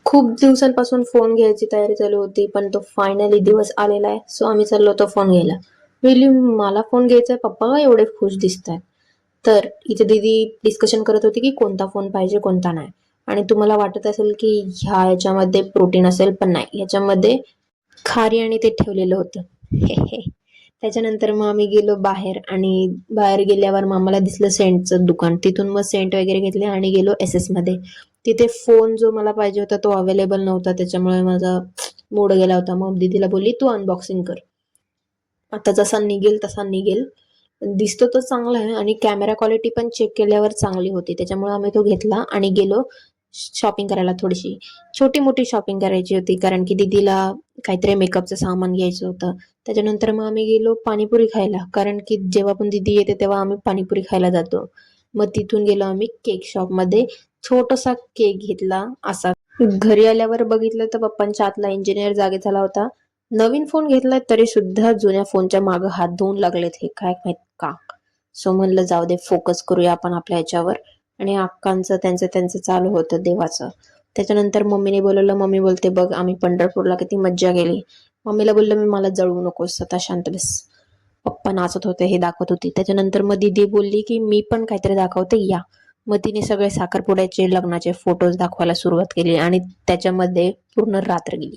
खूप दिवसांपासून फोन घ्यायची तयारी चालू होती, पण तो फायनली दिवस आलेला आहे. सो आम्ही चाललो होतो फोन घ्यायला. रिअली मला फोन घ्यायचा आहे, पप्पा का एवढे खुश दिसतायत. तर इथे दीदी डिस्कशन करत होती की कोणता फोन पाहिजे कोणता नाही. आणि तुम्हाला वाटत असेल की याच्यामध्ये प्रोटीन असेल, पण नाही, याच्यामध्ये खारी आणि ते ठेवलेलं होतं. त्याच्यानंतर मग आम्ही गेलो बाहेर आणि बाहेर गेल्यावर मग आम्हाला दिसलं सेंटचं दुकान. तिथून मग सेंट वगैरे घेतले आणि गेलो एस मध्ये. तिथे फोन जो मला पाहिजे होता तो अवेलेबल नव्हता, त्याच्यामुळे माझा मूड गेला होता. मग दीदीला बोलली तू अनबॉक्सिंग कर, आता जसा निघेल तसा निघेल. दिसतो तो चांगला आहे आणि कॅमेरा क्वालिटी पण चेक केल्यावर चांगली होती, त्याच्यामुळे आम्ही तो घेतला आणि गेलो शॉपिंग करायला. थोडीशी छोटी मोठी शॉपिंग करायची होती, कारण की दीदीला काहीतरी मेकअपचं सामान घ्यायचं होतं. त्याच्यानंतर मग आम्ही गेलो पाणीपुरी खायला, कारण की जेव्हा पण दीदी येते तेव्हा आम्ही पाणीपुरी खायला जातो. मग तिथून गेलो आम्ही केक शॉपमध्ये. छोटासा केक घेतला असा. घरी आल्यावर बघितलं तर पप्पांच्या आतला इंजिनियर जागे झाला होता. नवीन फोन घेतलाय तरी सुद्धा जुन्या फोनच्या मागे हात धुवून लागलेत, हे काय माहित का. सो म्हणलं जाऊ दे, फोकस करूया आपण आपल्या ह्याच्यावर. आणि अक्कांचं त्यांचं त्यांचं चालू होतं देवाचं. त्याच्यानंतर मम्मीने बोलवलं. मम्मी बोलते बघ आम्ही पंढरपूरला किती मज्जा केली. मम्मीला बोललं मी मला जळू नकोस, आता शांत बस. पप्पा नाचत होते हे दाखवत होती. त्याच्यानंतर मग दीदी बोलली की मी पण काहीतरी दाखवते या. मग तिने सगळे साखरपुड्याचे लग्नाचे फोटोज दाखवायला सुरुवात केली आणि त्याच्यामध्ये पूर्ण रात्र गेली.